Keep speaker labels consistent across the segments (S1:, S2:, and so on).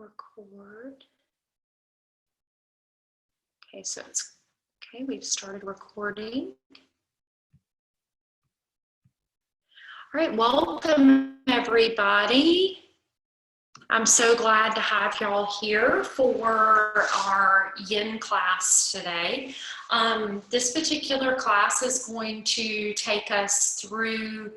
S1: record. Okay, so it's okay, we've started recording. All right, welcome everybody. I'm so glad to have y'all here for our Yin class today. This particular class is going to take us through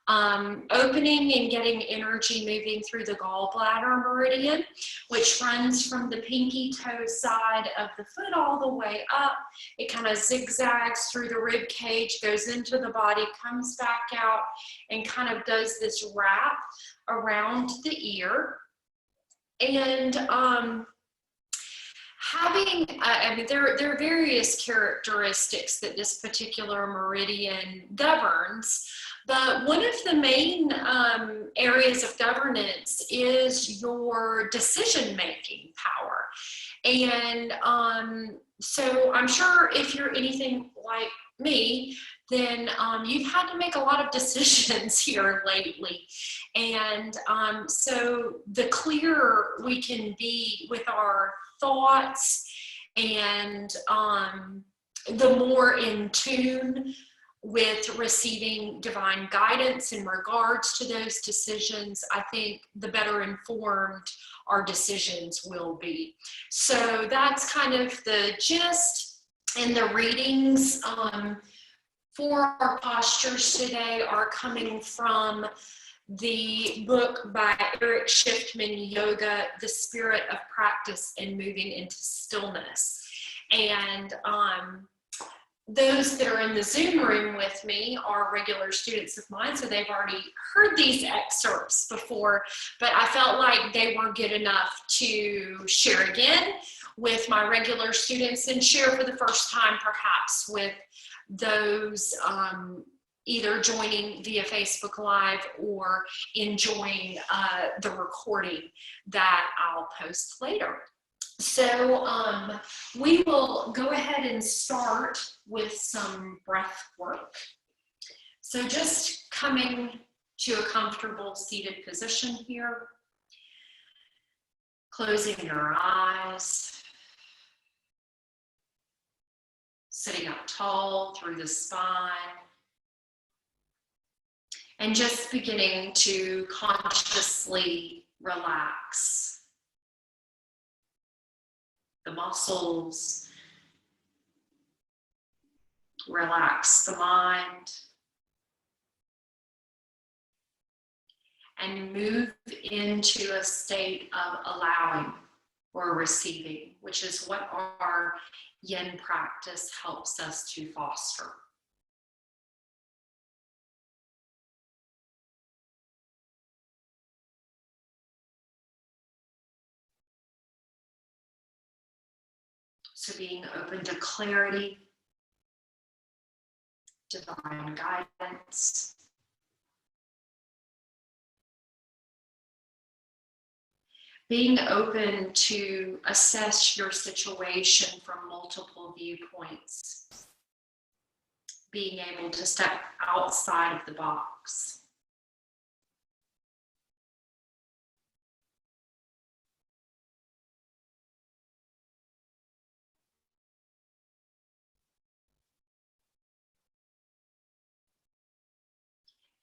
S1: opening and getting energy moving through the Gallbladder Meridian, which runs from the pinky toe side of the foot all the way up. It kind of zigzags through the rib cage, goes into the body, comes back out, and kind of does this wrap around the ear. And I mean, there are various characteristics that this particular meridian governs, but one of the main areas of governance is your decision-making power. And so I'm sure if you're anything like me, then you've had to make a lot of decisions here lately. And so the clearer we can be with our thoughts and the more in tune with receiving divine guidance in regards to those decisions, I think the better informed our decisions will be. So that's kind of the gist. And the readings for our postures today are coming from the book by Erich Schiffman, Yin Yoga, The Spirit of Practice and Moving into Stillness. And those that are in the Zoom room with me are regular students of mine, so they've already heard these excerpts before, but I felt like they were good enough to share again with my regular students and share for the first time perhaps with those either joining via Facebook Live or enjoying the recording that I'll post later. So we will go ahead and start with some breath work. So just coming to a comfortable seated position here, closing your eyes, sitting up tall through the spine, and just beginning to consciously relax the muscles, relax the mind, and move into a state of allowing or receiving, which is what our Yin practice helps us to foster. So being open to clarity, divine guidance, being open to assess your situation from multiple viewpoints, being able to step outside of the box.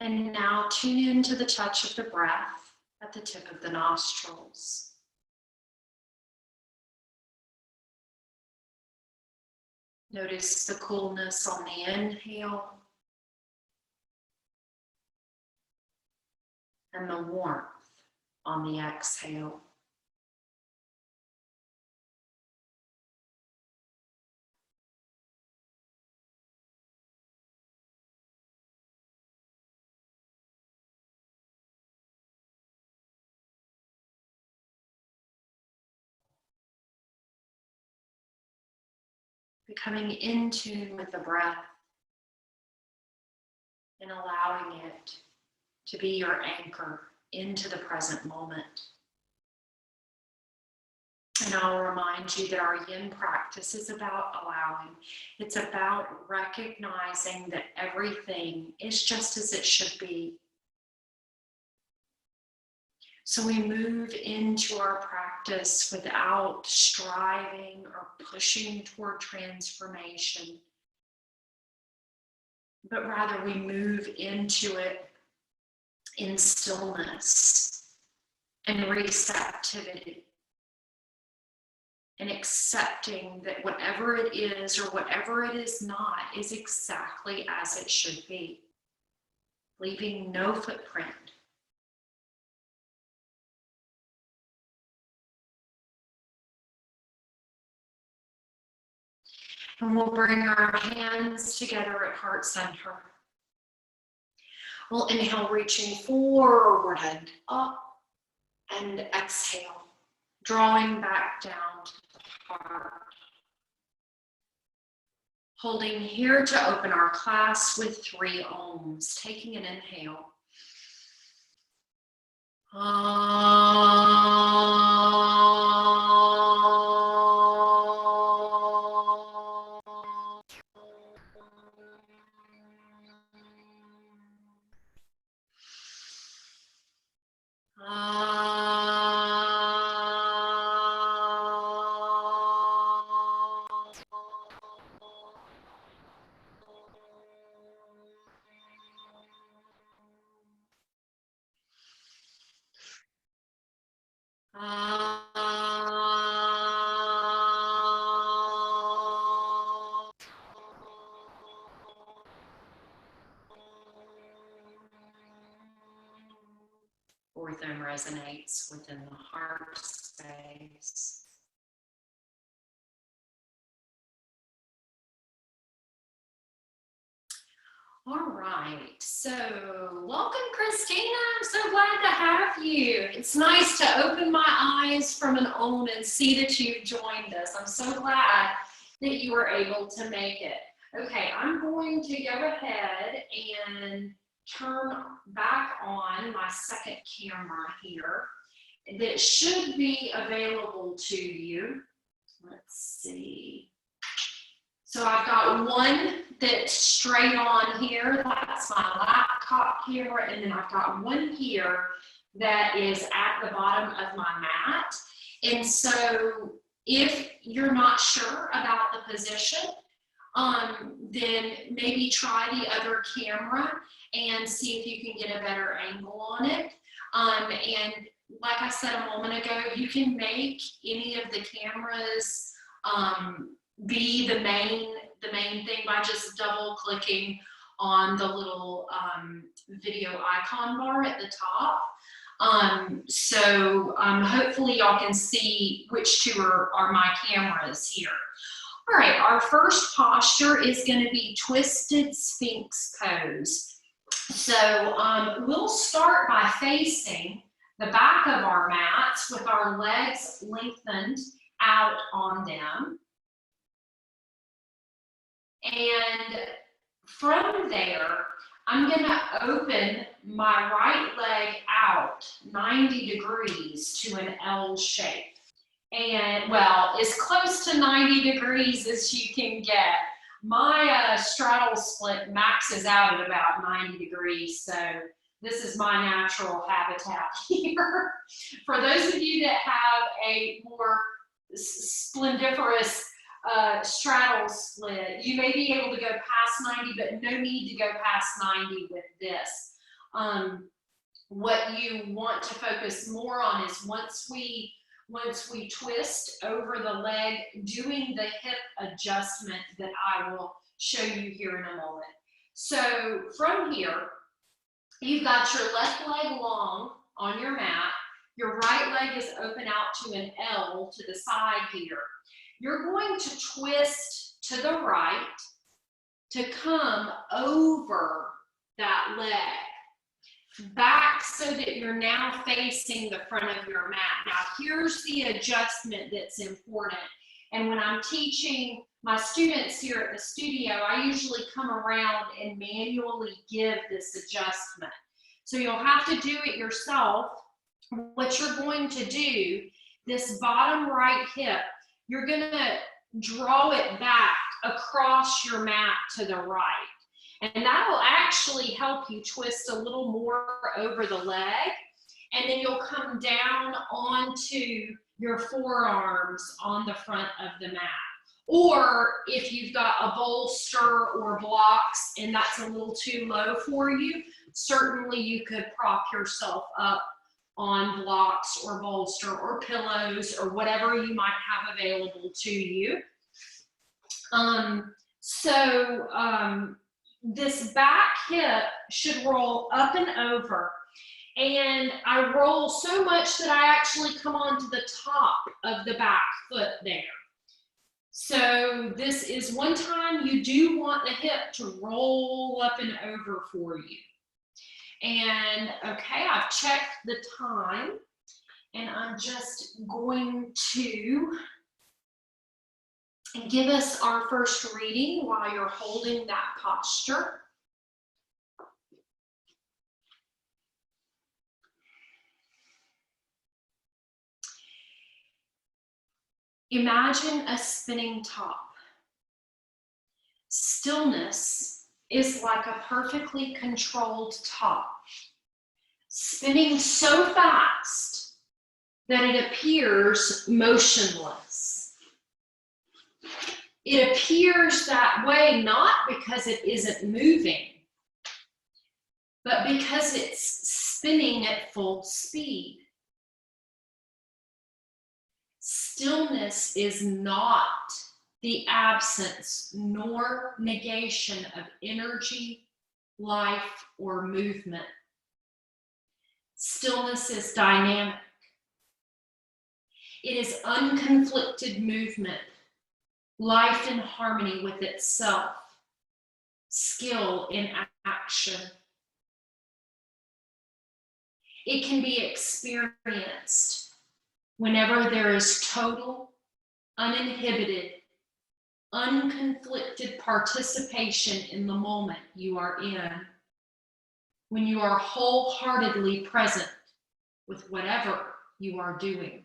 S1: And now tune into the touch of the breath at the tip of the nostrils. Notice the coolness on the inhale and the warmth on the exhale. Becoming in tune with the breath and allowing it to be your anchor into the present moment. And I'll remind you that our Yin practice is about allowing. It's about recognizing that everything is just as it should be. So we move into our practice without striving or pushing toward transformation, but rather we move into it in stillness and receptivity, and accepting that whatever it is or whatever it is not is exactly as it should be, leaving no footprint. And we'll bring our hands together at heart center. We'll inhale, reaching forward and up, and exhale, drawing back down to the heart. Holding here to open our class with 3 ohms, taking an inhale. Rhythm resonates within the heart space. All right, so welcome, Christina. I'm so glad to have you. It's nice to open my eyes from an ohm and see that you've joined us. I'm so glad that you were able to make it. Okay, I'm going to go ahead and turn back on my second camera here that should be available to you. Let's see. So I've got one that's straight on here. That's my laptop camera. And then I've got one here that is at the bottom of my mat. And so if you're not sure about the position, then maybe try the other camera and see if you can get a better angle on it. And like I said a moment ago, you can make any of the cameras be the main thing by just double clicking on the little video icon bar at the top. Hopefully y'all can see which 2 are my cameras here. All right, our first posture is going to be twisted Sphinx pose. So we'll start by facing the back of our mats with our legs lengthened out on them. And from there, I'm going to open my right leg out 90 degrees to an L shape. And well, as close to 90 degrees as you can get. My straddle split maxes out at about 90 degrees, so this is my natural habitat here. For those of you that have a more splendiferous straddle split, you may be able to go past 90, but no need to go past 90 with this. What you want to focus more on is once we twist over the leg, doing the hip adjustment that I will show you here in a moment. So from here, you've got your left leg long on your mat. Your right leg is open out to an L to the side here. You're going to twist to the right to come over that leg, back so that you're now facing the front of your mat. Now here's the adjustment that's important. And when I'm teaching my students here at the studio, I usually come around and manually give this adjustment. So you'll have to do it yourself. What you're going to do, this bottom right hip, you're gonna draw it back across your mat to the right. And that will actually help you twist a little more over the leg. And then you'll come down onto your forearms on the front of the mat. Or if you've got a bolster or blocks and that's a little too low for you, certainly you could prop yourself up on blocks or bolster or pillows or whatever you might have available to you. This back hip should roll up and over. And I roll so much that I actually come onto the top of the back foot there. So this is one time you do want the hip to roll up and over for you. And okay, I've checked the time and I'm just going to give us our first reading while you're holding that posture. Imagine a spinning top. Stillness is like a perfectly controlled top, spinning so fast that it appears motionless. It appears that way not because it isn't moving, but because it's spinning at full speed. Stillness is not the absence nor negation of energy, life, or movement. Stillness is dynamic. It is unconflicted movement, life in harmony with itself, skill in action. It can be experienced whenever there is total, uninhibited, unconflicted participation in the moment you are in, when you are wholeheartedly present with whatever you are doing.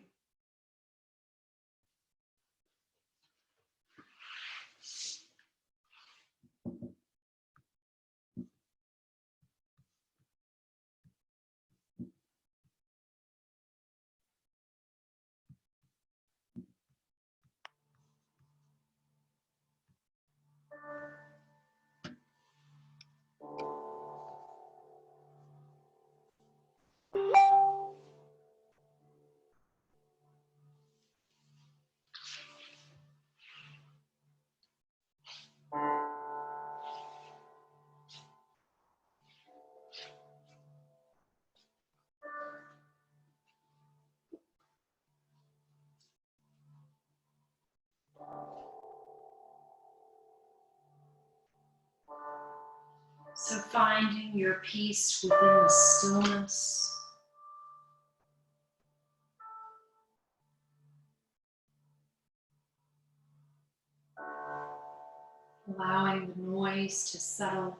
S1: So finding your peace within the stillness. Allowing the noise to settle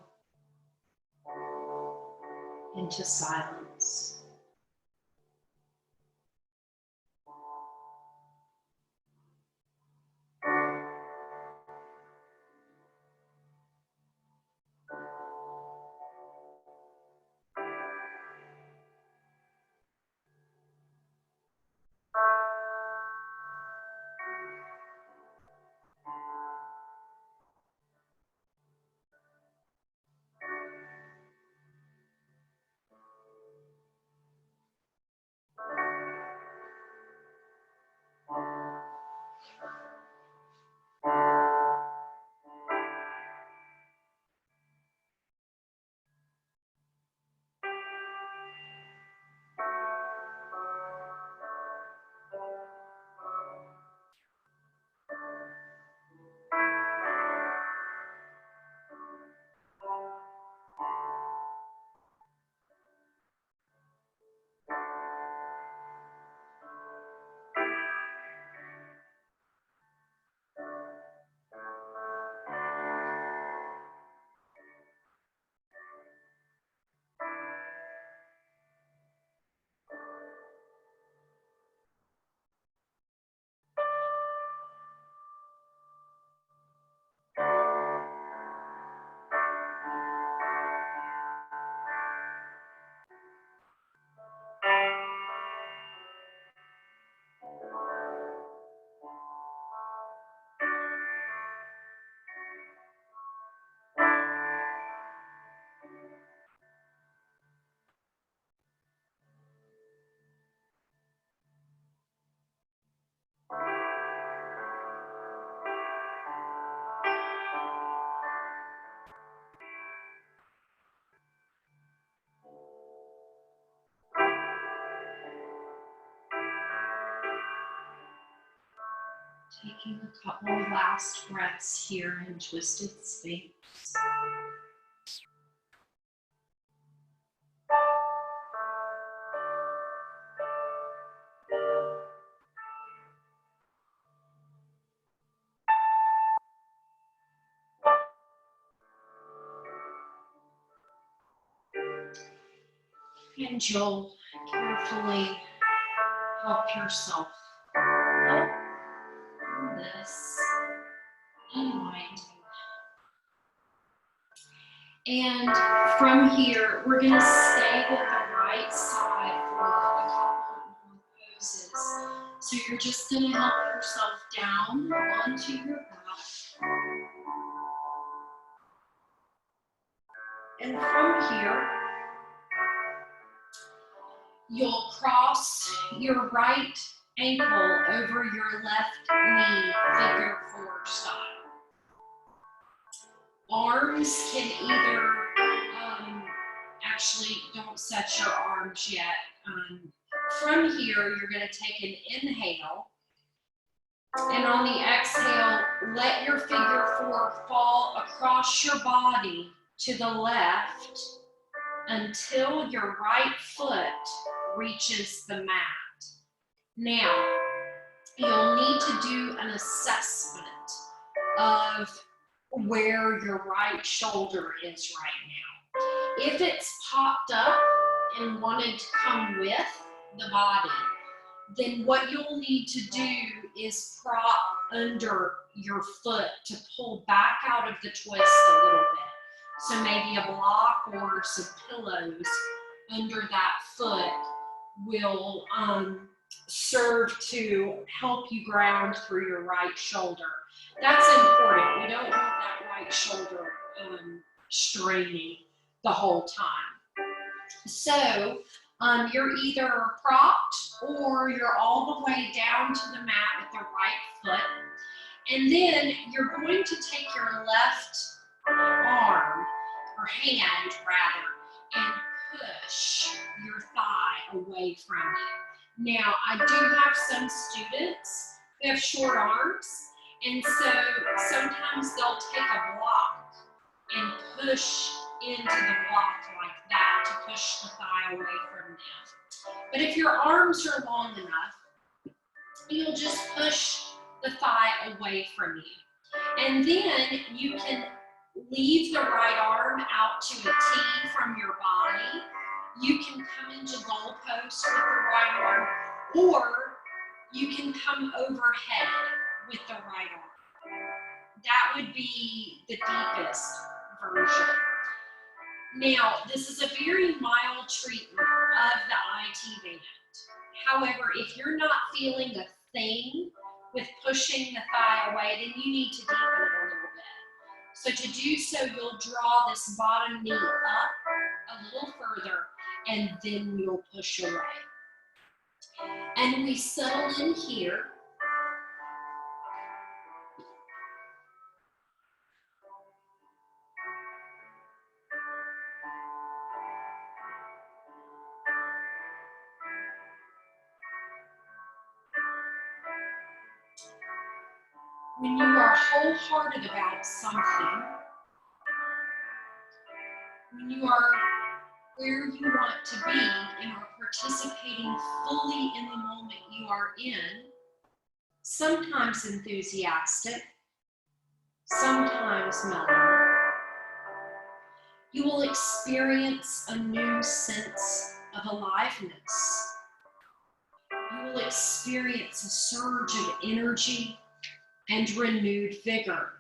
S1: into silence. Taking a couple of last breaths here in twisted space. And you'll carefully help yourself up from this unwinding. And from here, we're going to stay with the right side for a couple more poses. So you're just going to help yourself down onto your back. And from here, you'll cross your right ankle over your left knee, figure four style. Arms can either, actually don't set your arms yet. From here, you're going to take an inhale. And on the exhale, let your figure four fall across your body to the left until your right foot reaches the mat. Now, you'll need to do an assessment of where your right shoulder is right now. If it's popped up and wanted to come with the body, then what you'll need to do is prop under your foot to pull back out of the twist a little bit. So maybe a block or some pillows under that foot will serve to help you ground through your right shoulder. That's important. We don't want that right shoulder straining the whole time. So you're either propped or you're all the way down to the mat with the right foot. And then you're going to take your left arm, or hand rather, and push your thigh away from you. Now, I do have some students who have short arms, and so sometimes they'll take a block and push into the block like that to push the thigh away from them. But if your arms are long enough, you'll just push the thigh away from you. And then you can leave the right arm out to a T from your body. You can come into goalpost with the right arm, or you can come overhead with the right arm. That would be the deepest version. Now, this is a very mild treatment of the IT band. However, if you're not feeling a thing with pushing the thigh away, then you need to deepen it a little bit. So to do so, you'll draw this bottom knee up a little further, and then you'll push away. And we settle in here. When you are wholehearted about something, when you are where you want to be and are participating fully in the moment you are in, sometimes enthusiastic, sometimes mellow, you will experience a new sense of aliveness. You will experience a surge of energy and renewed vigor.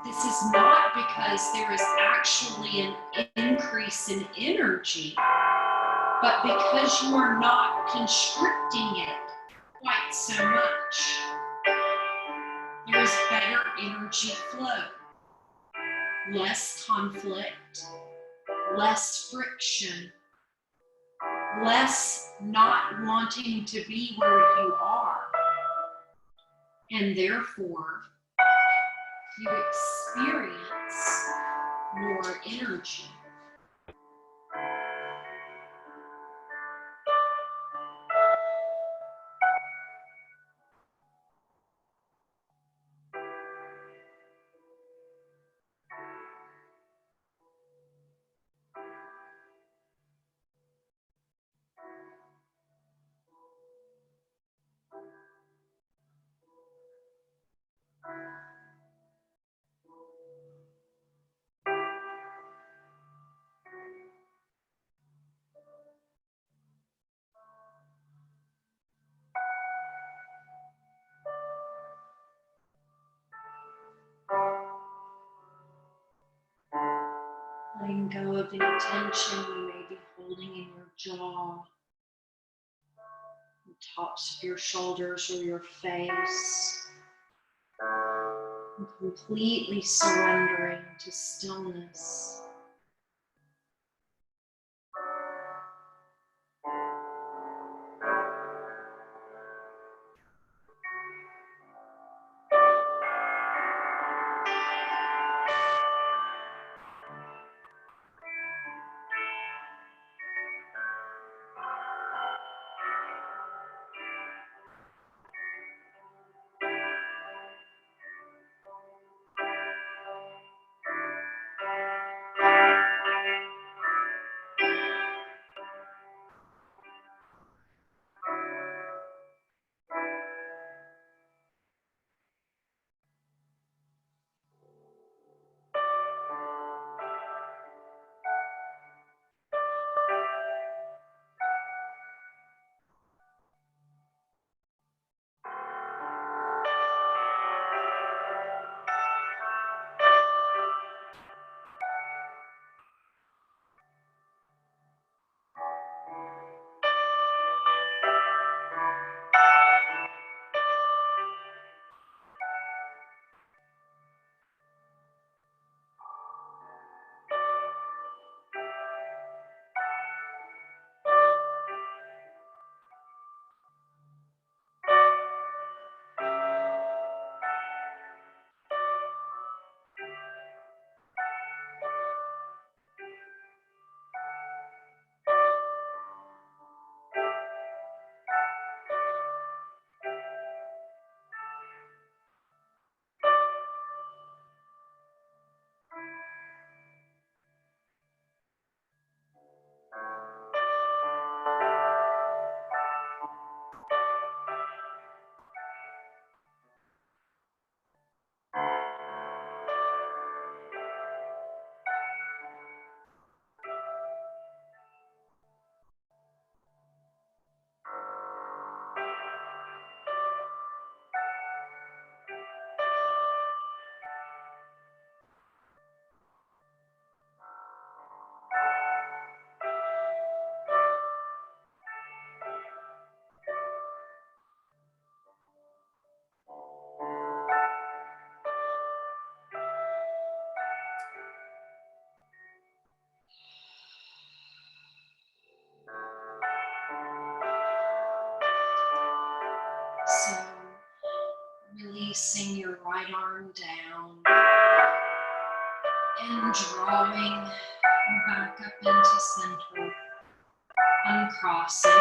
S1: This is not because there is actually an increase in energy, but because you are not constricting it quite so much. There is better energy flow, less conflict, less friction, less not wanting to be where you are, and therefore you experience more energy. letting go of any tension you may be holding in your jaw, the tops of your shoulders or your face, and completely surrendering to stillness. So, releasing your right arm down and drawing back up into center, uncrossing.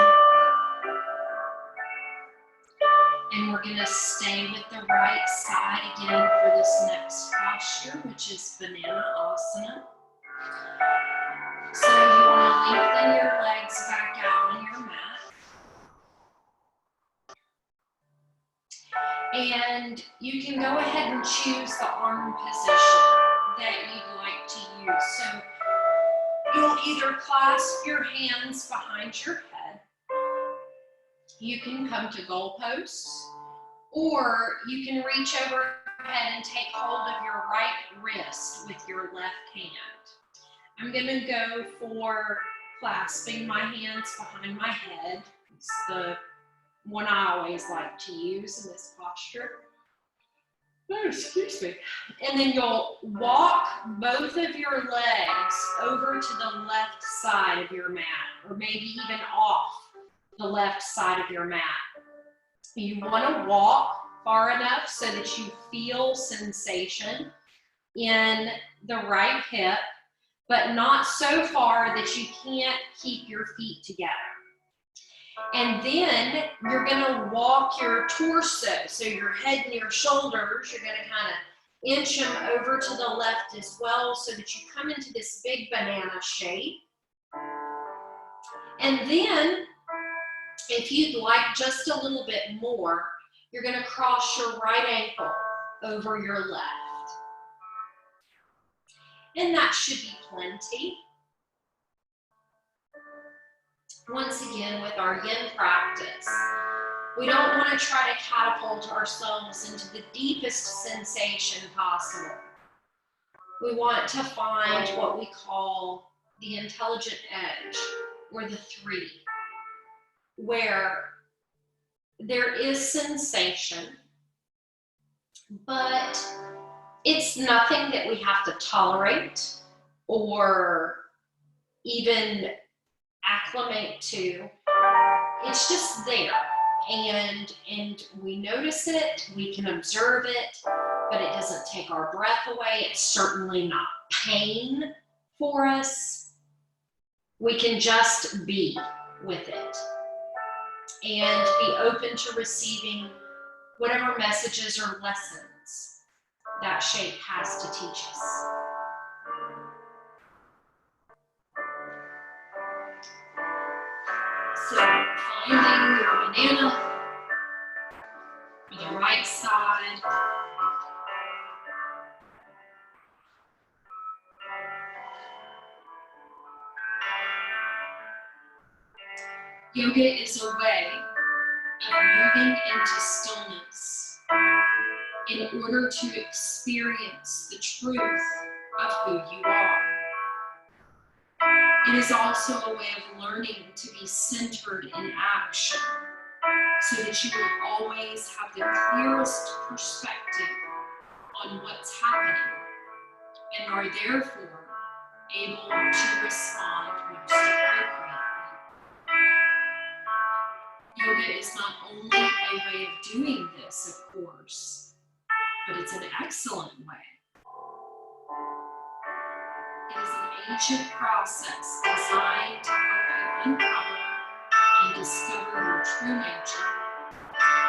S1: And we're going to stay with the right side again for this next posture, which is Banana Asana. So you want to lengthen your legs back out on your mat. And you can go ahead and choose the arm position that you'd like to use. So you'll either clasp your hands behind your head. You can come to goalposts, or you can reach overhead and take hold of your right wrist with your left hand. I'm going to go for clasping my hands behind my head. It's the one I always like to use in this posture. Oh, excuse me. And then you'll walk both of your legs over to the left side of your mat, or maybe even off the left side of your mat. You want to walk far enough so that you feel sensation in the right hip, but not so far that you can't keep your feet together. And then you're going to walk your torso, so your head and your shoulders, you're going to kind of inch them over to the left as well so that you come into this big banana shape. And then, if you'd like just a little bit more, you're going to cross your right ankle over your left. And that should be plenty. Once again, with our yin practice, we don't want to try to catapult ourselves into the deepest sensation possible. We want to find what we call the intelligent edge, or the 3, where there is sensation, but it's nothing that we have to tolerate or even acclimate to. It's just there, and we notice it, we can observe it, but it doesn't take our breath away. It's certainly not pain for us. We can just be with it and be open to receiving whatever messages or lessons that shape has to teach us. So finding your banana on the right side. Yoga is a way of moving into stillness in order to experience the truth of who you are. It is also a way of learning to be centered in action, so that you will always have the clearest perspective on what's happening and are therefore able to respond most appropriately. Yoga is not only a way of doing this, of course, but it's an excellent way. It is an ancient process designed to help you uncover and discover your true nature,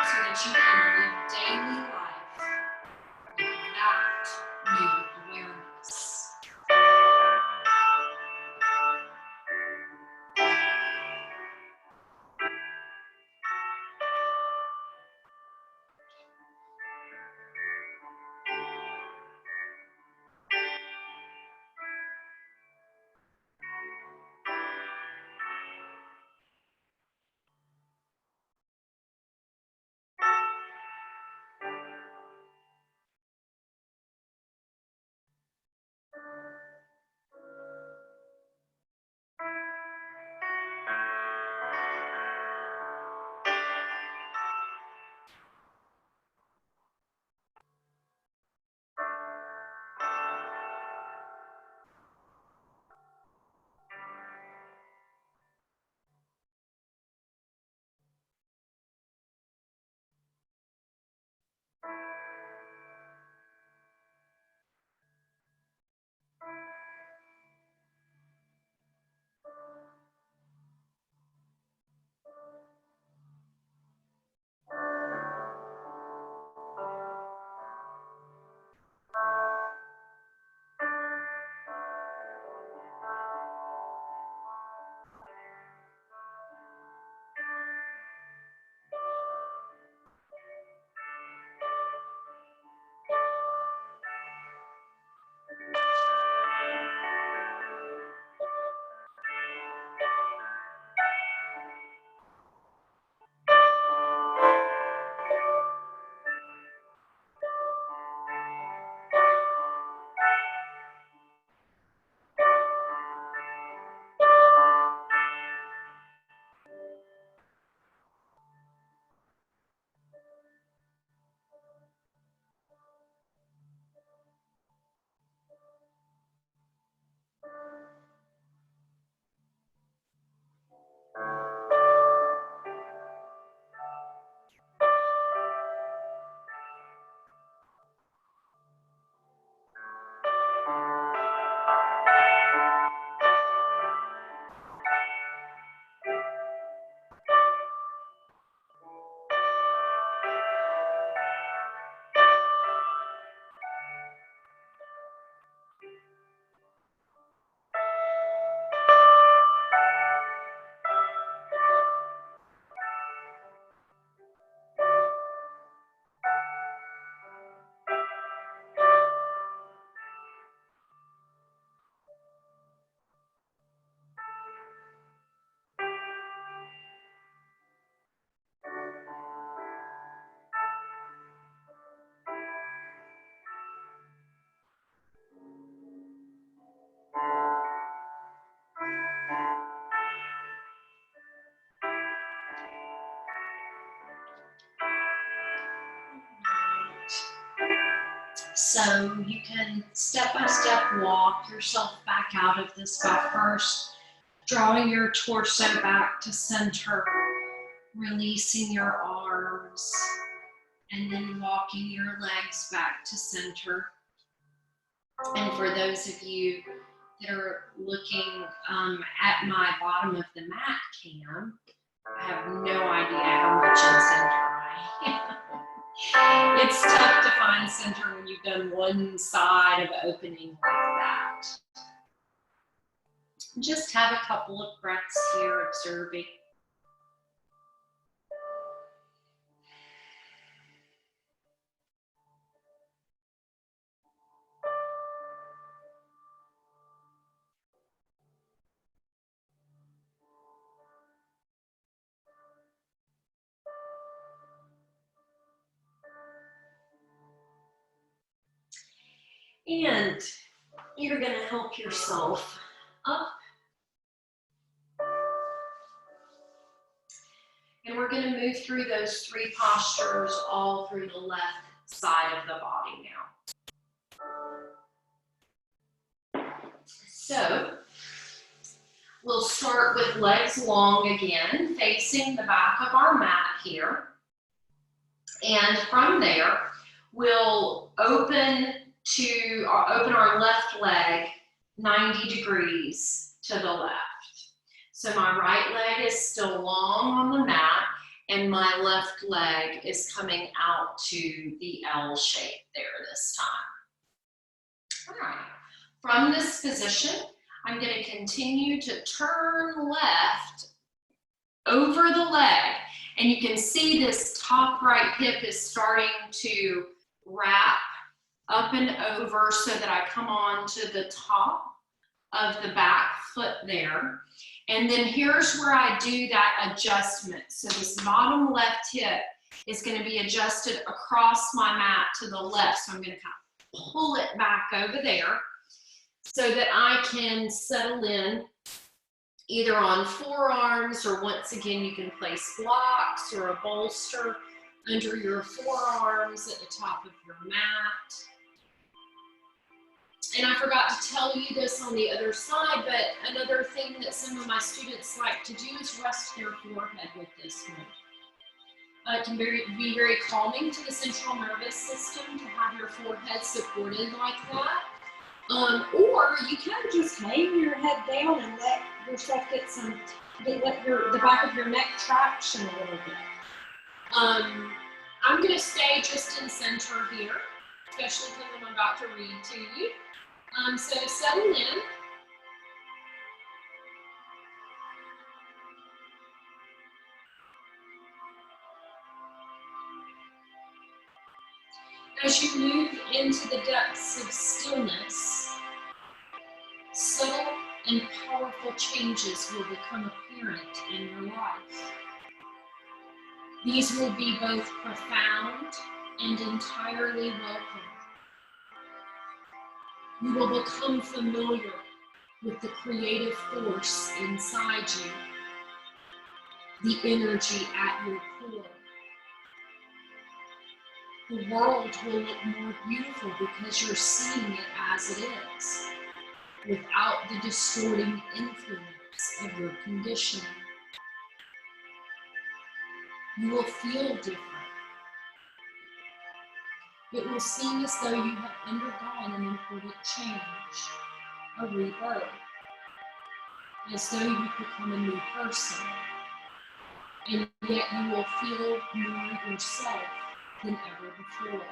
S1: so that you can live daily life with that new awareness. So you can step by step walk yourself back out of this by first drawing your torso back to center, releasing your arms, and then walking your legs back to center. And for those of you that are looking at my bottom of the mat cam, I have no idea how much in center I am. It's tough to find center when you've done one side of opening like that. Just have a couple of breaths here, observing. And you're going to help yourself up. And we're going to move through those three postures all through the left side of the body now. So we'll start with legs long again, facing the back of our mat here. And from there, we'll open our left leg 90 degrees to the left. So my right leg is still long on the mat, and my left leg is coming out to the L shape there this time. All right, from this position, I'm going to continue to turn left over the leg, and you can see this top right hip is starting to wrap up and over so that I come on to the top of the back foot there. And then here's where I do that adjustment. So this bottom left hip is going to be adjusted across my mat to the left. So I'm going to kind of pull it back over there so that I can settle in either on forearms, or once again, you can place blocks or a bolster under your forearms at the top of your mat. And I forgot to tell you this on the other side, but another thing that some of my students like to do is rest their forehead with this one. It can be very calming to the central nervous system to have your forehead supported like that. Or you can just hang your head down and let yourself let the back of your neck traction a little bit. I'm going to stay just in center here, especially because I'm about to read to you. So settle in. As you move into the depths of stillness, subtle and powerful changes will become apparent in your life. These will be both profound and entirely welcome. You will become familiar with the creative force inside you, the energy at your core. The world will look more beautiful because you're seeing it as it is, without the distorting influence of your conditioning. You will feel different. It will seem as though you have undergone an important change, a rebirth, as though you've become a new person, and yet you will feel more yourself than ever before.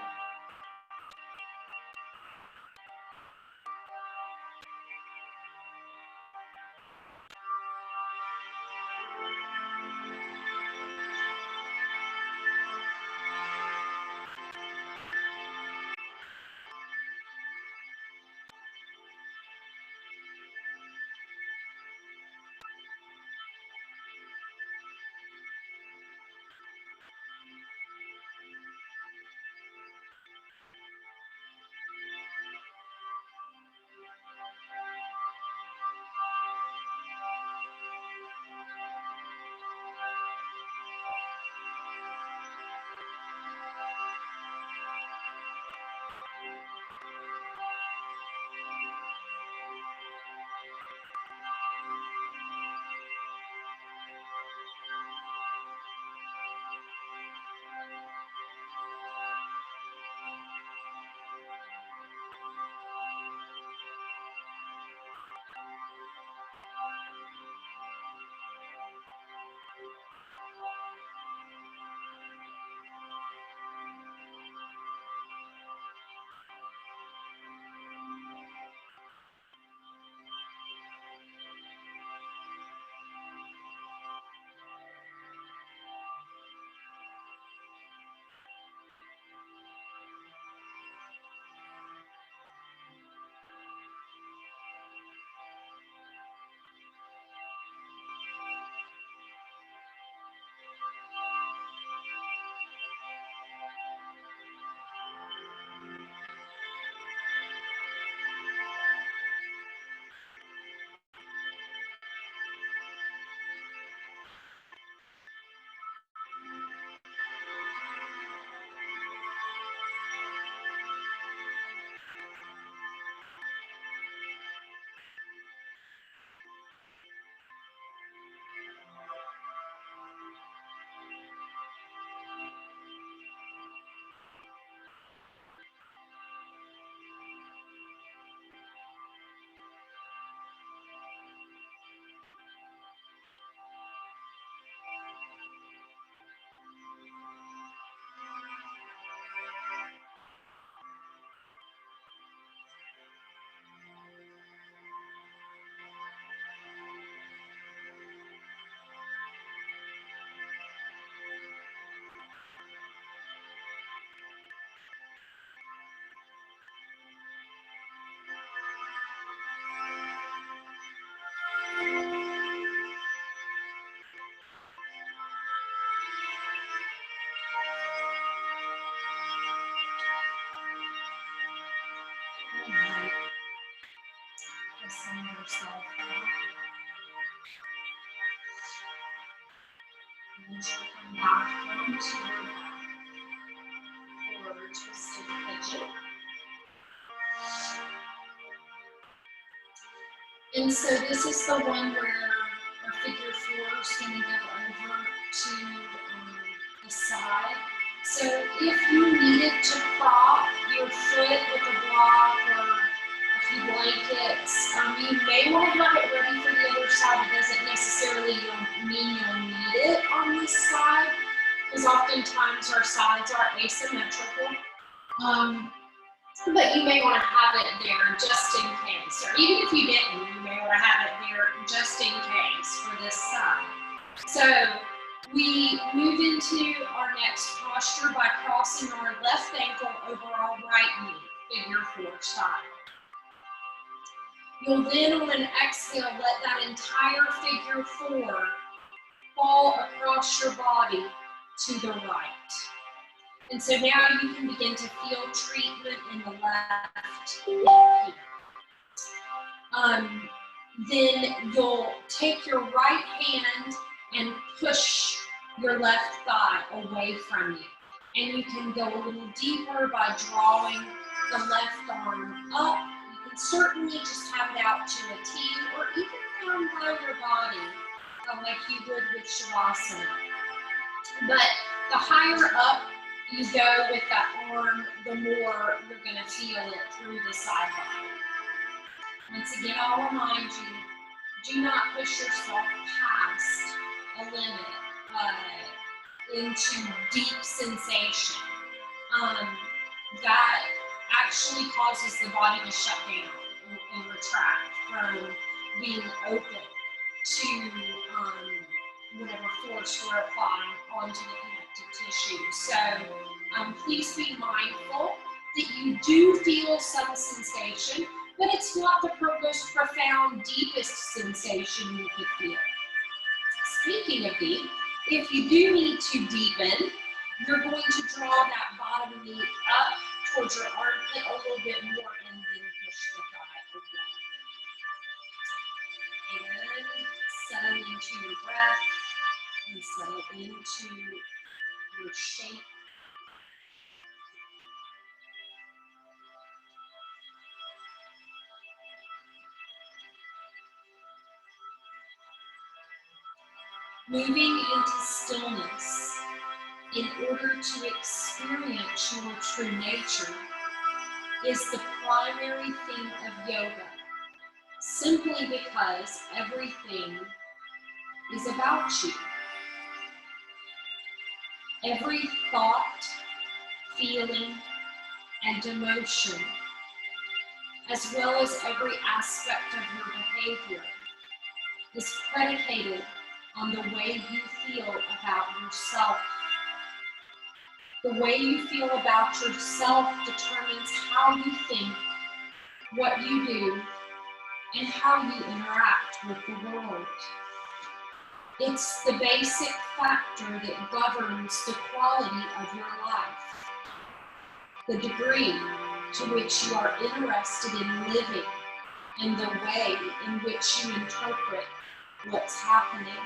S1: yourself up. And you'll come back onto your back or twisted pigeon. And so this is the one where our figure 4 is going to go over to the side. So if you needed to prop your foot with a block or a few blankets, you may want to have it ready for the other side. It doesn't necessarily mean you'll need it on this side, because oftentimes our sides are asymmetrical. But you may want to have it there just in case, or even if you didn't, you may want to have it there just in case for this side. So we move into our next posture by crossing our left ankle over our right knee, figure 4 style. You'll then, on an exhale, let that entire figure 4 fall across your body to the right. And so now you can begin to feel treatment in the left hip. Then you'll take your right hand and push your left thigh away from you. And you can go a little deeper by drawing the left arm up. You can certainly just have it out to a T, or even down by your body, like you would with Shavasana. But the higher up you go with that arm, the more you're going to feel it through the side body. Once again, I'll remind you, do not push yourself past a limit into deep sensation. That actually causes the body to shut down and retract from being open to whatever force we're applying onto the connective tissue. So please be mindful that you do feel some sensation, but it's not the most profound, deepest sensation you could feel. Speaking of deep, if you do need to deepen, you're going to draw that bottom knee up towards your armpit a little bit more and then push the thigh away. And settle into your breath and settle into your shape. Moving into stillness in order to experience your true nature is the primary theme of yoga, simply because everything is about you. Every thought, feeling, and emotion, as well as every aspect of your behavior, is predicated on the way you feel about yourself. The way you feel about yourself determines how you think, what you do, and how you interact with the world. It's the basic factor that governs the quality of your life, the degree to which you are interested in living, and the way in which you interpret what's happening.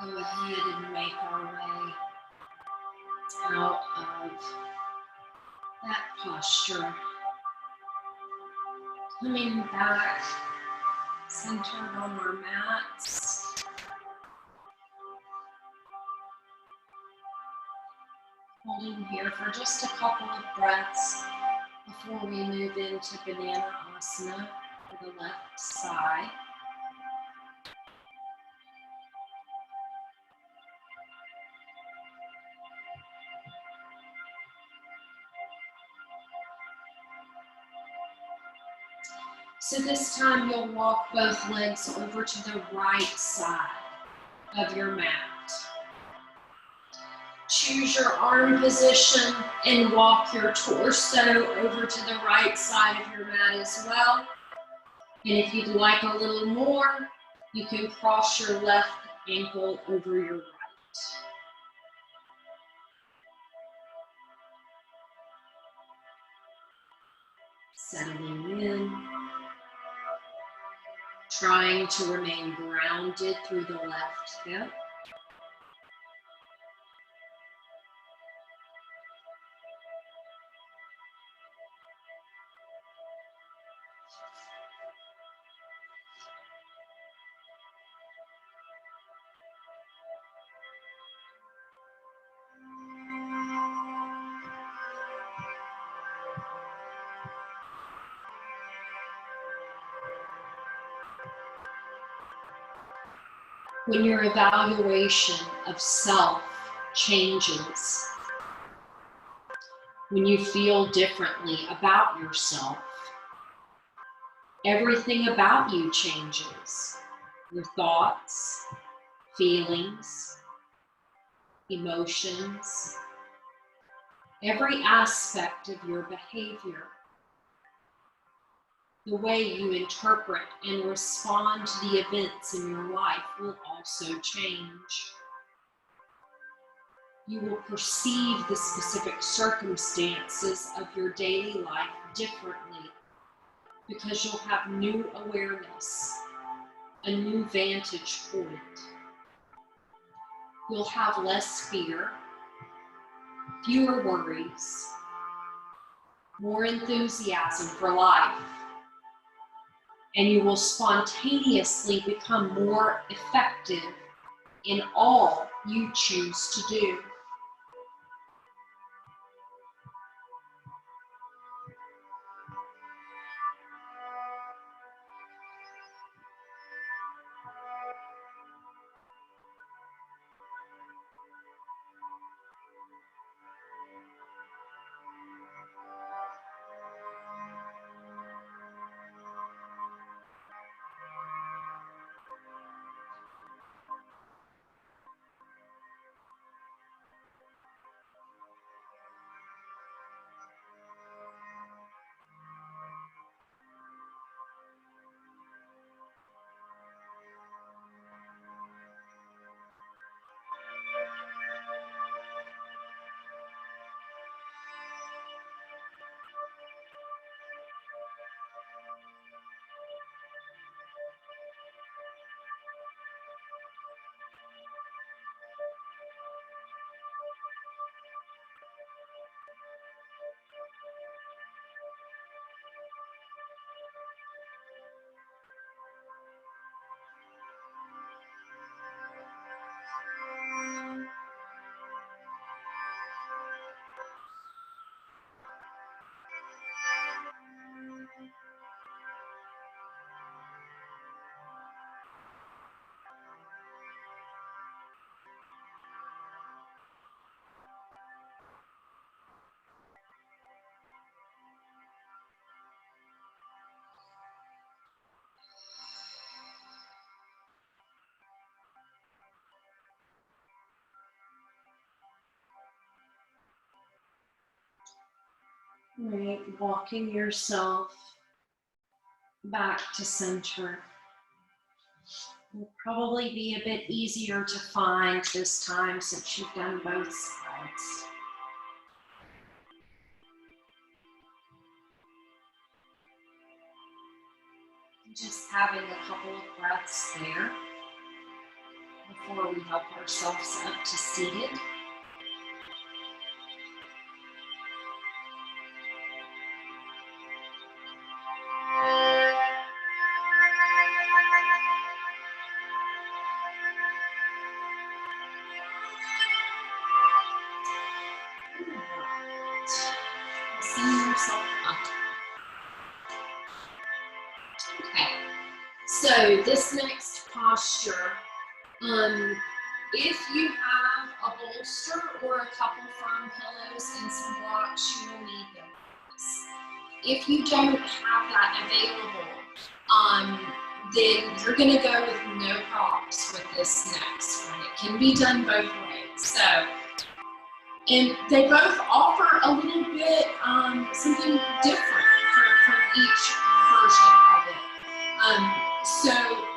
S1: we'll go ahead and make our way out of that posture. Coming back, centered on our mats. Holding here for just a couple of breaths before we move into Banana Asana for the left side. So this time you'll walk both legs over to the right side of your mat. Choose your arm position and walk your torso over to the right side of your mat as well. And if you'd like a little more, you can cross your left ankle over your right. Settling in. Trying to remain grounded through the left hip. When your evaluation of self changes, when you feel differently about yourself, everything about you changes. Your thoughts, feelings, emotions, every aspect of your behavior. The way you interpret and respond to the events in your life will also change. You will perceive the specific circumstances of your daily life differently because you'll have new awareness, a new vantage point. You'll have less fear, fewer worries, more enthusiasm for life. And you will spontaneously become more effective in all you choose to do. Right, walking yourself back to center will probably be a bit easier to find this time since you've done both sides. Just having a couple of breaths there. before we help ourselves up to seated. So this next posture, if you have a bolster or a couple firm pillows and some blocks, you will need those. If you don't have that available, then you're going to go with no props with this next one. It can be done both ways. So, and they both offer a little bit something different from each version of it. So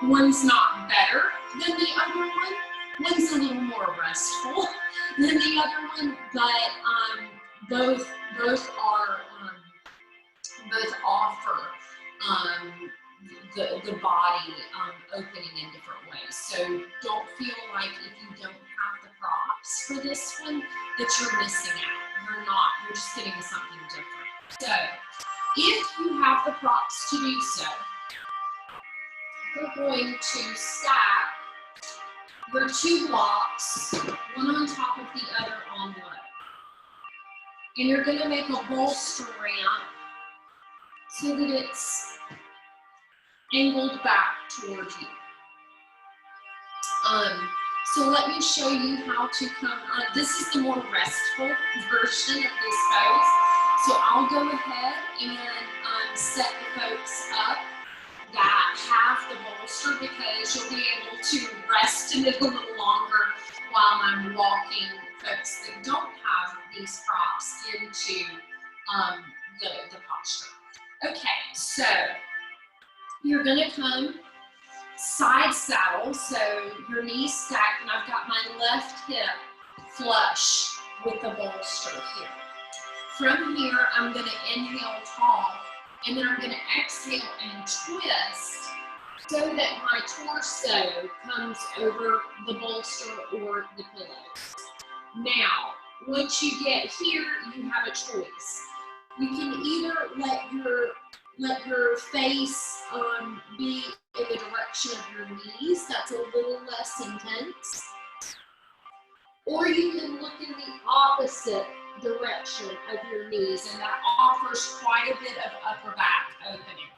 S1: one's not better than the other one. One's a little more restful than the other one, but both offer the body opening in different ways. So don't feel like if you don't have the props for this one that you're missing out. You're not. You're just getting something different. So if you have the props to do so, we're going to stack your two blocks, one on top of the other on low. And you're going to make a bolster ramp so that it's angled back towards you. So let me show you how to come on. This is the more restful version of this pose. So I'll go ahead and set the folks up that have the bolster, because you'll be able to rest in it a little longer while I'm walking folks that don't have these props into the posture. Okay, so you're gonna come side saddle, so your knees stacked, and I've got my left hip flush with the bolster here. From here, I'm gonna inhale tall, and then I'm gonna exhale and twist so that my torso comes over the bolster or the pillows. Now, once you get here, you have a choice. You can either let your face be in the direction of your knees. That's a little less intense. Or you can look in the opposite direction of your knees, and that offers quite a bit of upper back opening.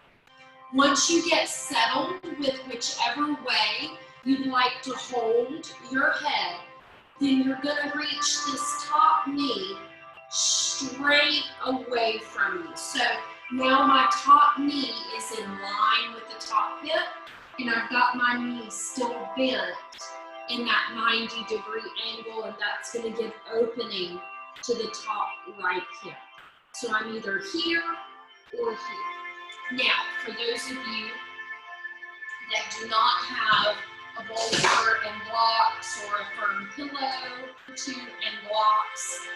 S1: Once you get settled with whichever way you'd like to hold your head, then you're going to reach this top knee straight away from you. So now my top knee is in line with the top hip, and I've got my knee still bent in that 90-degree angle, and that's going to give opening to the top right hip. So I'm either here or here. Now, for those of you that do not have a bolster and blocks or a firm pillow and blocks,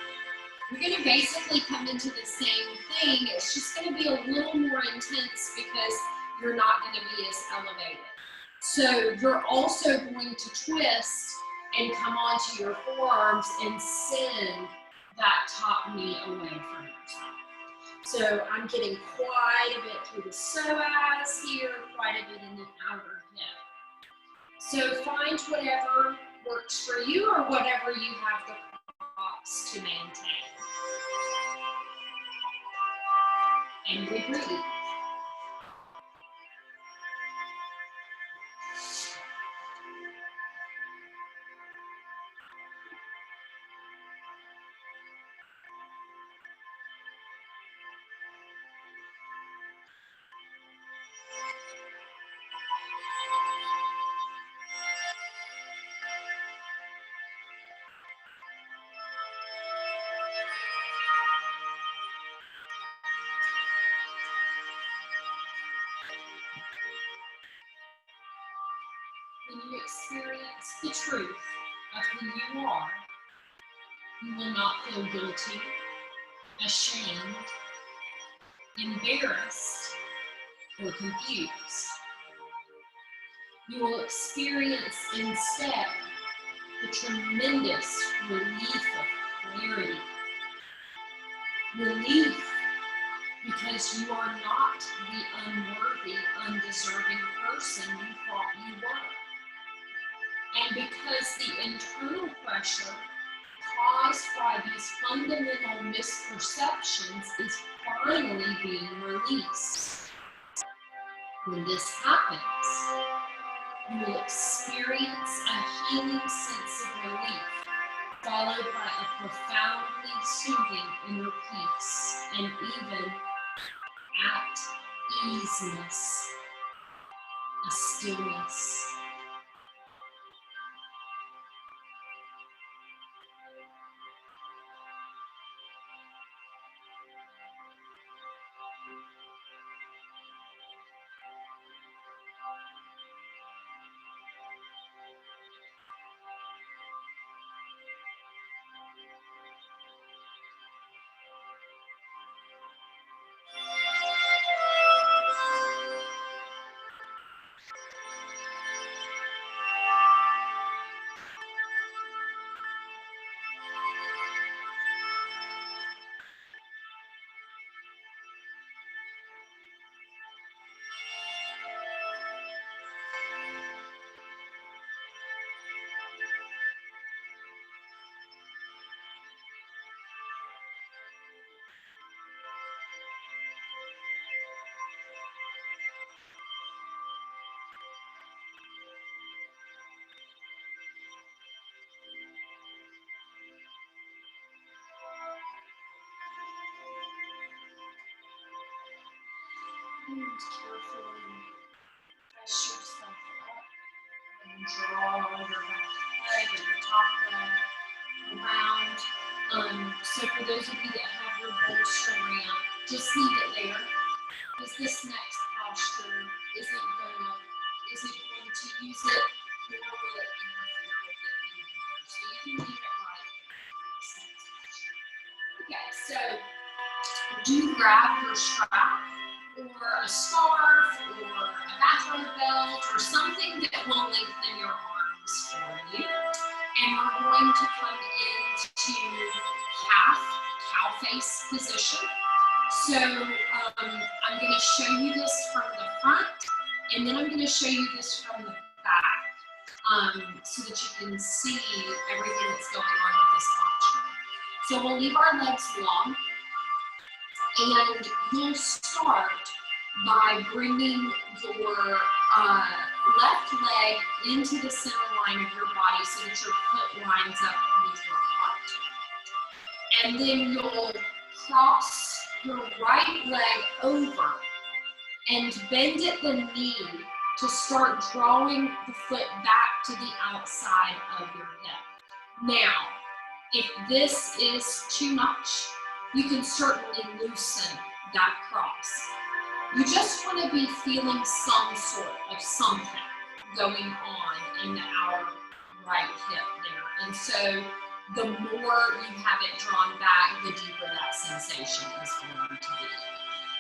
S1: you're going to basically come into the same thing. It's just going to be a little more intense because you're not going to be as elevated. So you're also going to twist and come onto your forearms and send that top knee away from yourself. So I'm getting quite a bit through the psoas here, quite a bit in the outer hip. So find whatever works for you or whatever you have the props to maintain. And we breathe. When you experience the truth of who you are, you will not feel guilty, ashamed, embarrassed, or confused. You will experience instead the tremendous relief of clarity. Relief because you are not the unworthy, undeserving person you thought you were. And because the internal pressure caused by these fundamental misperceptions is finally being released. When this happens, you will experience a healing sense of relief, followed by a profoundly soothing inner peace, and even at easiness, a stillness. And carefully press yourself up and draw your back leg or your top leg around. So for those of you that have your bolster ramp, just leave it there, because this next posture isn't going to use it, nor will it interfere with it anymore. So you can leave it right there. Okay, so do grab your strap or a scarf or a bathrobe belt or something that will lengthen your arms for you. And we're going to come into half cow face position. So I'm going to show you this from the front, and then I'm going to show you this from the back, so that you can see everything that's going on with this posture. So we'll leave our legs long, and you'll start by bringing your left leg into the center line of your body so that your foot lines up with your heart. And then you'll cross your right leg over and bend at the knee to start drawing the foot back to the outside of your hip. Now, if this is too much, you can certainly loosen that cross. You just want to be feeling some sort of something going on in our right hip there. And so the more you have it drawn back, the deeper that sensation is going to be.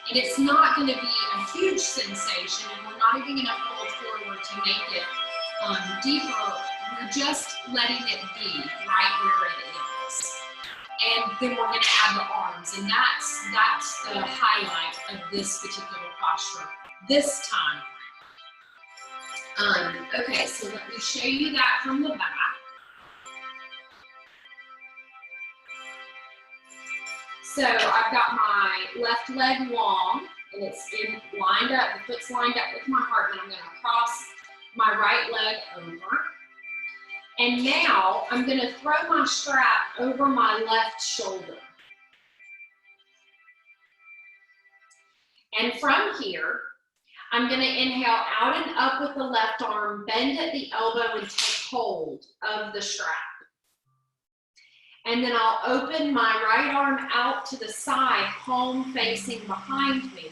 S1: And it's not going to be a huge sensation, and we're not even going to fold forward to make it deeper. We're just letting it be right where it is. And then we're going to add the arms, and that's the highlight of this particular posture this time. Okay, so let me show you that from the back. So I've got my left leg long, and it's lined up, the foot's lined up with my heart, and I'm going to cross my right leg over. And now I'm going to throw my strap over my left shoulder. And from here, I'm going to inhale out and up with the left arm, bend at the elbow, and take hold of the strap. And then I'll open my right arm out to the side, palm facing behind me.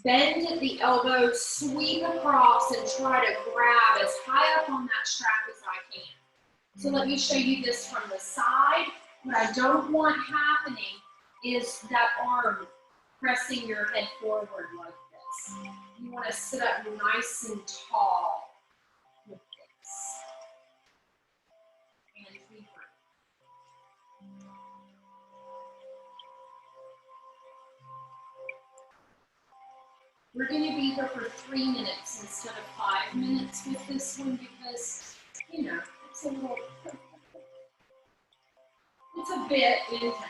S1: Bend at the elbow, sweep across, and try to grab as high up on that strap as I can. So let me show you this from the side. What I don't want happening is that arm pressing your head forward like this. You want to sit up nice and tall with this. We're going to be here for 3 minutes instead of 5 minutes with this one because, you know, it's a little, it's a bit intense.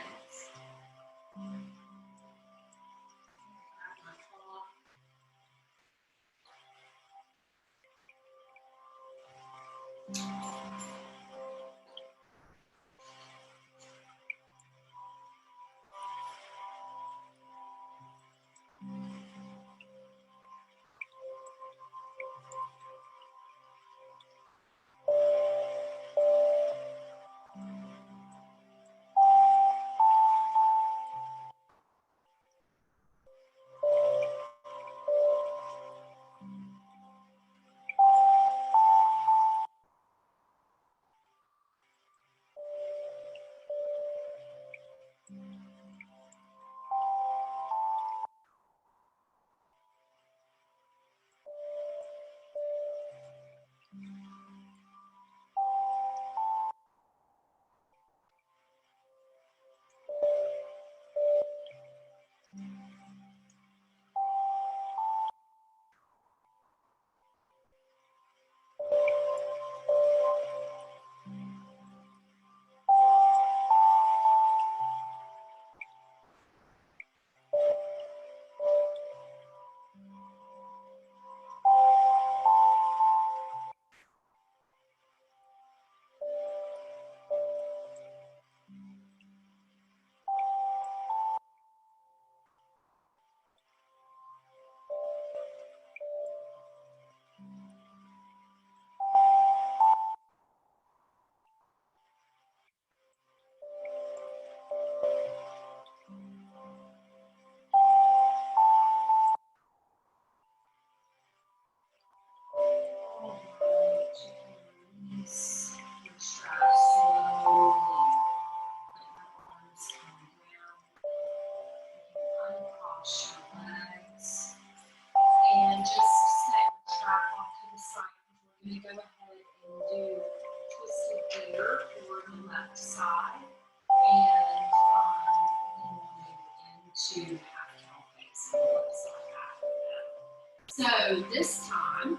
S1: So this time,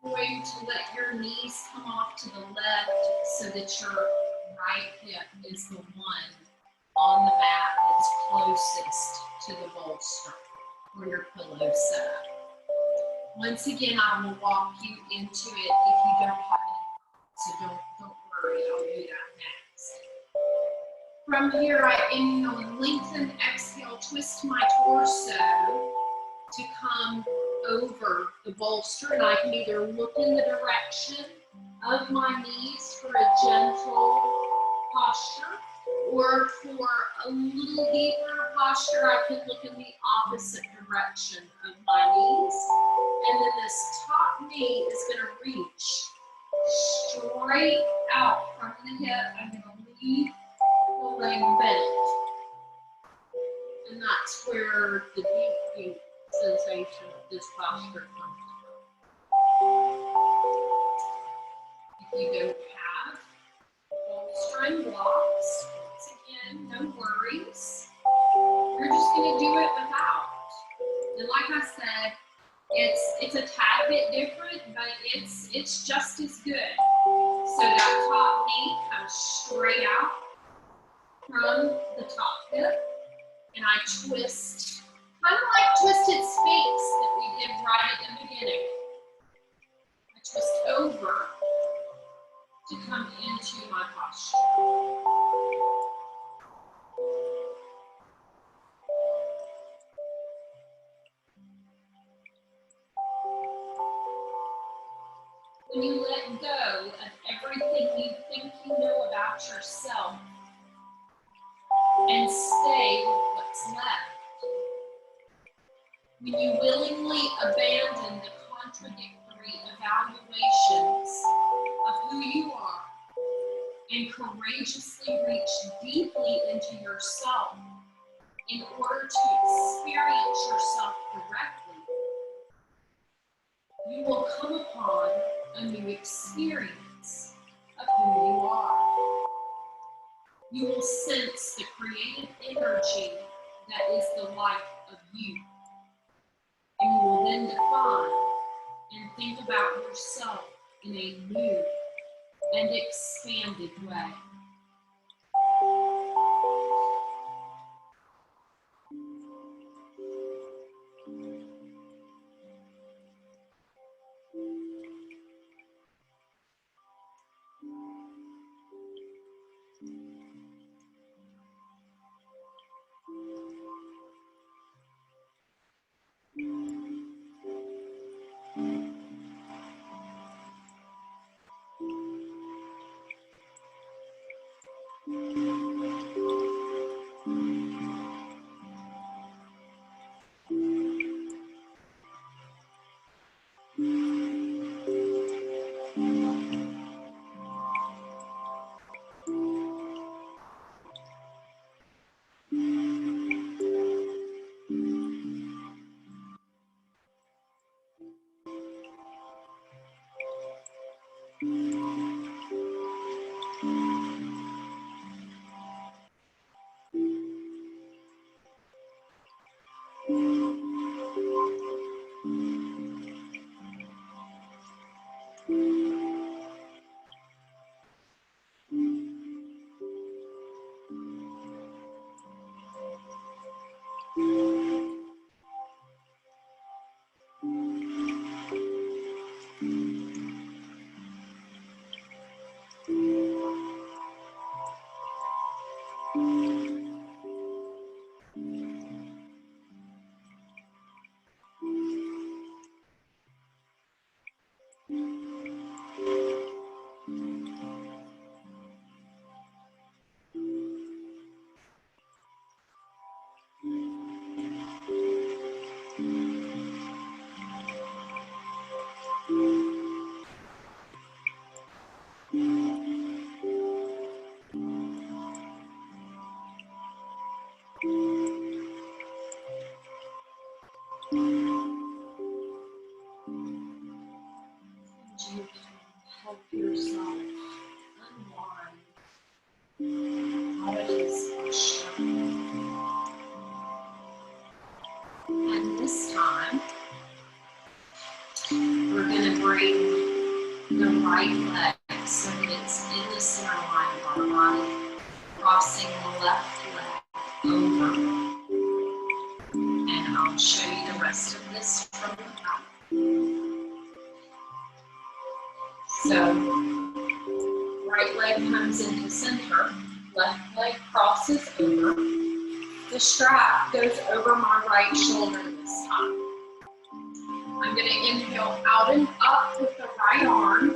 S1: you're going to let your knees come off to the left so that your right hip is the one on the mat that's closest to the bolster or your pillow set. Once again, I will walk you into it if you don't have any, so don't worry, I'll do that next. From here, I inhale and lengthen, exhale, twist my torso to come over the bolster, and I can either look in the direction of my knees for a gentle posture, or for a little deeper posture, I can look in the opposite direction of my knees. And then this top knee is going to reach straight out from the hip. I'm going to leave the leg bent. And that's where the deep sensation of this posture comes from. If you don't have bolstering blocks, once again, no worries. You're just going to do it without. And like I said, it's a tad bit different, but it's just as good. So that top knee comes straight out from the top hip, and I twist, kind of like twisted sphinx that we did right at the beginning. I twist over to come into my posture. When you let go of everything you think you know about yourself and stay with what's left, when you willingly abandon the contradictory evaluations of who you are and courageously reach deeply into yourself in order to experience yourself directly, you will come upon a new experience of who you are. You will sense the creative energy that is the life of you. in a new and expanded way. You can help yourself unwind out of this posture. And this time, we're going to bring the right leg so that it's in the center line of our body, crossing the left leg over. And I'll show you the rest of this from the back. So, right leg comes into center, left leg crosses over. The strap goes over my right shoulder this time. I'm going to inhale out and up with the right arm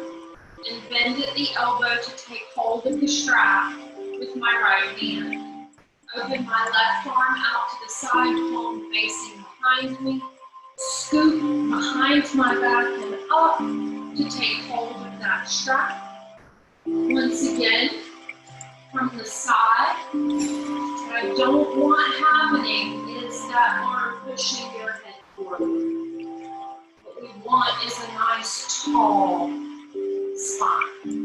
S1: and bend at the elbow to take hold of the strap with my right hand. Open my left arm out to the side, palm facing behind me. Scoop behind my back and up to take hold of that strap. Once again, from the side, what I don't want happening is that arm pushing your head forward. What we want is a nice, tall spine.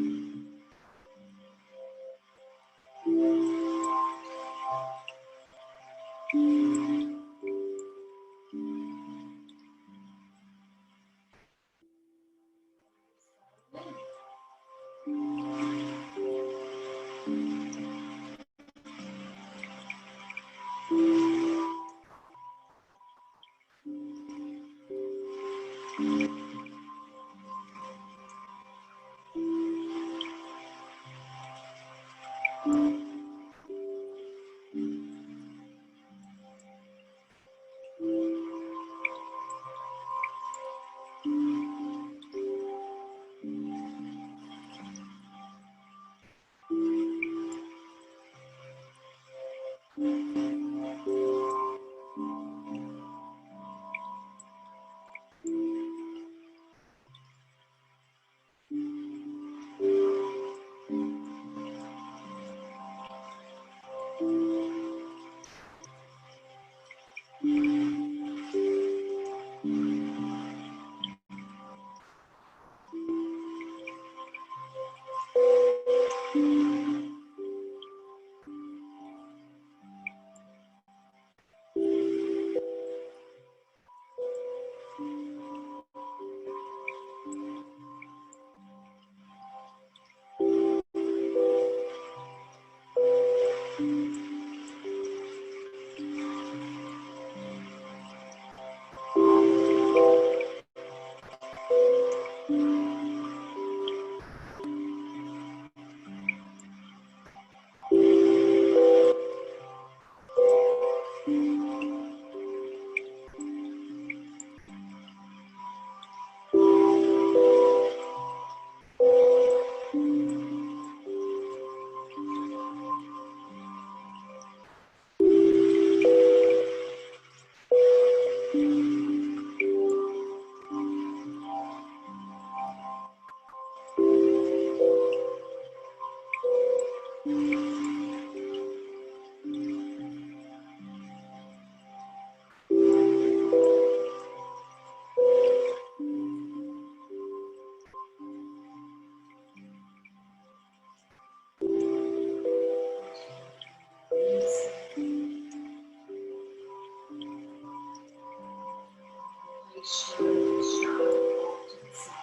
S1: straight to the side.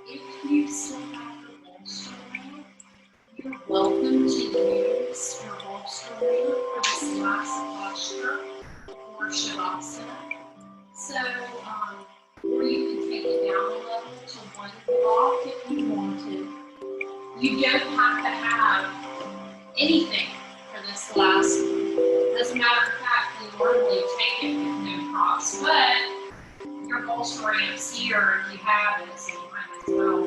S1: If you still have your bolster lamp, you're welcome to use your bolster lamp for this last posture or Shavasana. So, or you can take it down a level to one block if you want to. You don't have to have anything for this last one. As a matter of fact, we normally take it with no props, but your bolster lamp's here if you have it, so you might as well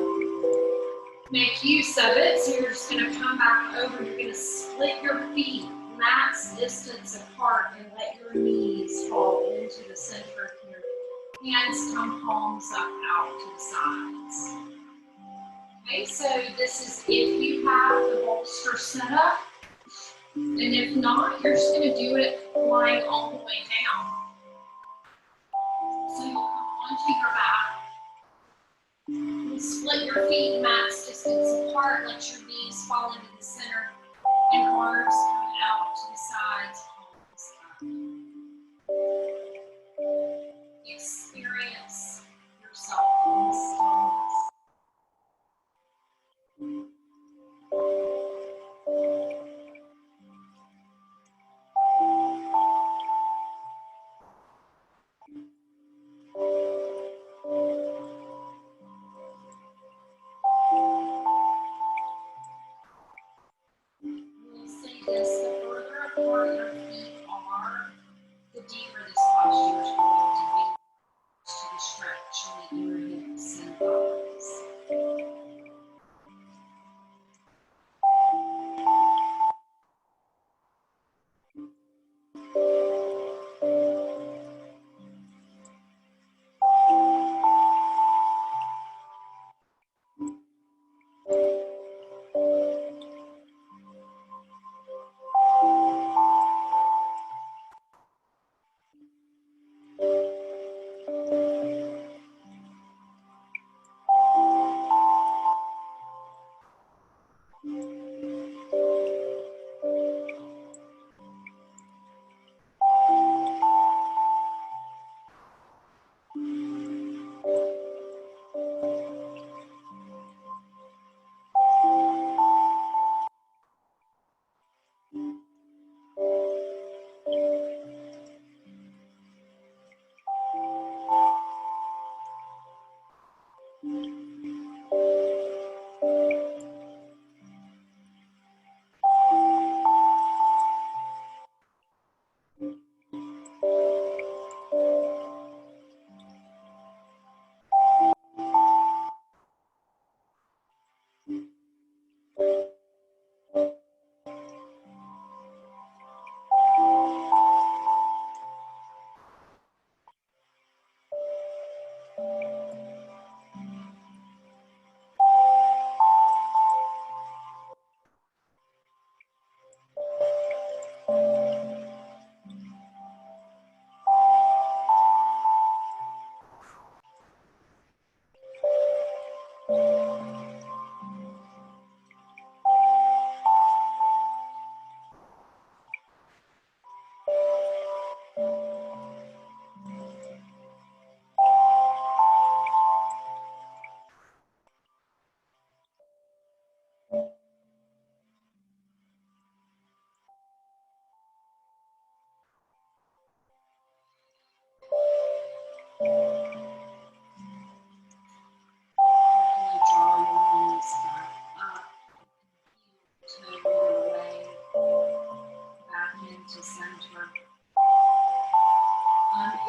S1: make use of it. So you're just going to come back over, you're going to split your feet max distance apart and let your knees fall into the center of your hands, come palms up out to the sides. Okay, so this is if you have the bolster set up, and if not, you're just going to do it lying all the way down. So you'll come onto your back, and split your feet max distance apart, let your knees fall into the center, and arms come out to the sides, palms up. Experience yourself in stillness. We'll say this, the further apart your feet are, the deeper this posture is going to be, to the stretch in your hips and thighs.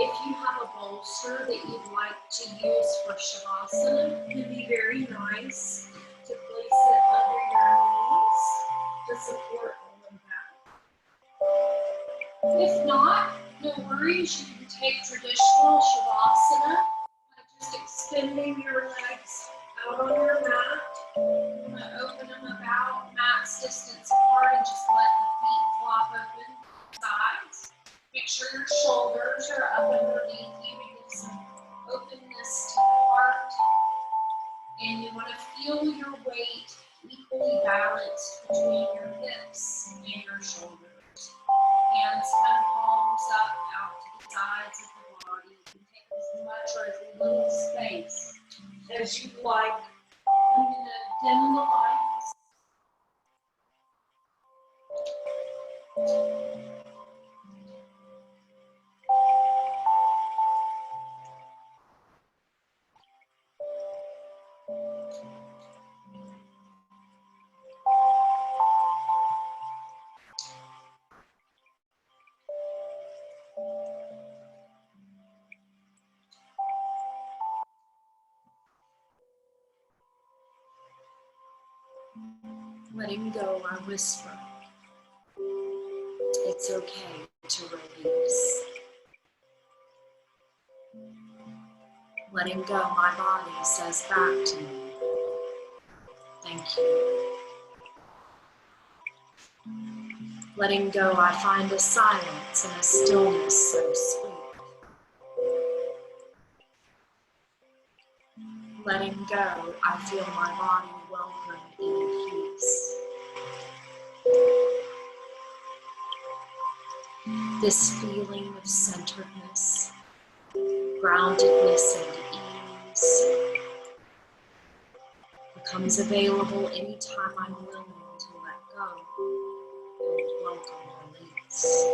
S1: If you have a bolster that you'd like to use for Shavasana, it can be very nice to place it under your knees to support the lower back. If not, no worries, you can take traditional Shavasana by just extending your legs out on your mat. You want to open them about max distance apart and just let the feet flop open to the sides. Make sure your shoulders are up underneath you to give some openness to the heart. And you want to feel your weight equally balanced between your hips and your shoulders. Hands come palms up out to the side. as you like. I'm going to dim the lights. Letting go, I whisper. It's okay to release. Letting go, my body says back to me, thank you. Letting go, I find a silence and a stillness so sweet. Letting go, I feel my body welcome in peace. This feeling of centeredness, groundedness, and ease becomes available anytime I'm willing to let go and welcome release.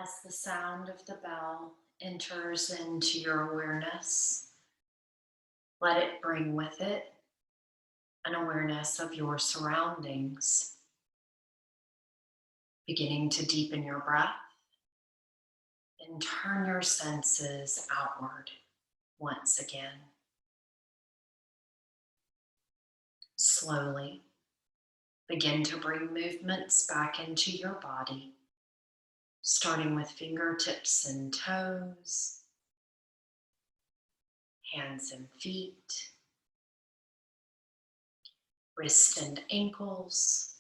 S1: As the sound of the bell enters into your awareness, let it bring with it an awareness of your surroundings, beginning to deepen your breath and turn your senses outward once again. Slowly begin to bring movements back into your body, starting with fingertips and toes, hands and feet, wrists and ankles,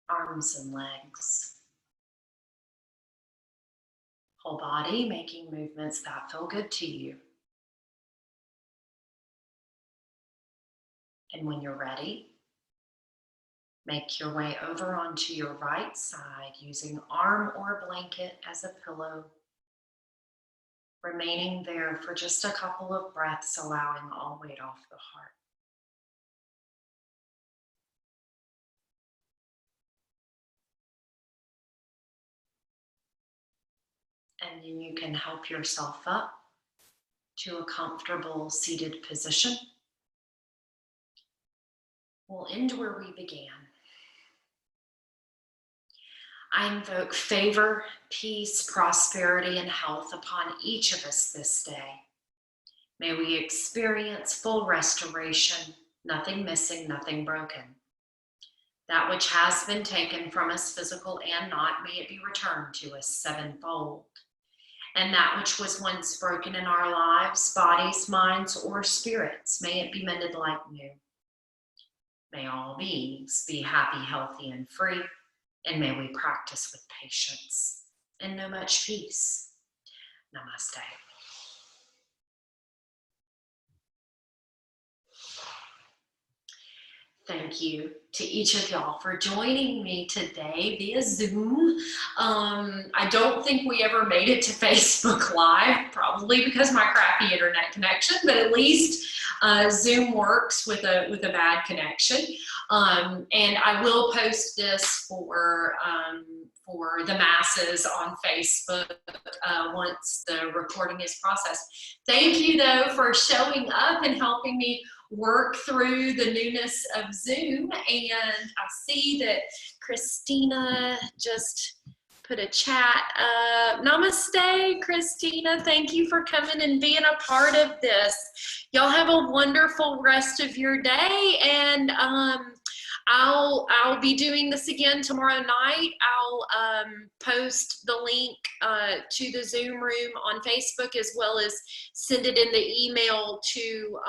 S1: arms and legs. Whole body making movements that feel good to you. And when you're ready, make your way over onto your right side using arm or blanket as a pillow, remaining there for just a couple of breaths, allowing all weight off the heart. And then you can help yourself up to a comfortable seated position. We'll end where we began. I invoke favor, peace, prosperity, and health upon each of us this day. May we experience full restoration, nothing missing, nothing broken. That which has been taken from us, physical and not, may it be returned to us sevenfold. And that which was once broken in our lives, bodies, minds, or spirits, may it be mended like new. May all beings be happy, healthy, and free, and may we practice with patience and know much peace. Namaste. Thank you to each of y'all for joining me today via Zoom. I don't think we ever made it to Facebook Live, probably because my crappy internet connection, but at least Zoom works with a bad connection. And I will post this for the masses on Facebook once the recording is processed. Thank you though for showing up and helping me work through the newness of Zoom. And I see that Christina just put a chat up. Namaste, Christina. Thank you for coming and being a part of this. Y'all have a wonderful rest of your day, and I'll be doing this again tomorrow night. I'll post the link to the Zoom room on Facebook, as well as send it in the email to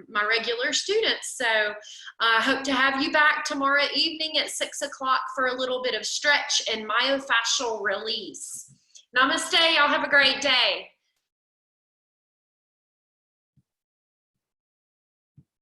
S1: my regular students. So I hope to have you back tomorrow evening at 6 o'clock for a little bit of stretch and myofascial release. Namaste, y'all have a great day.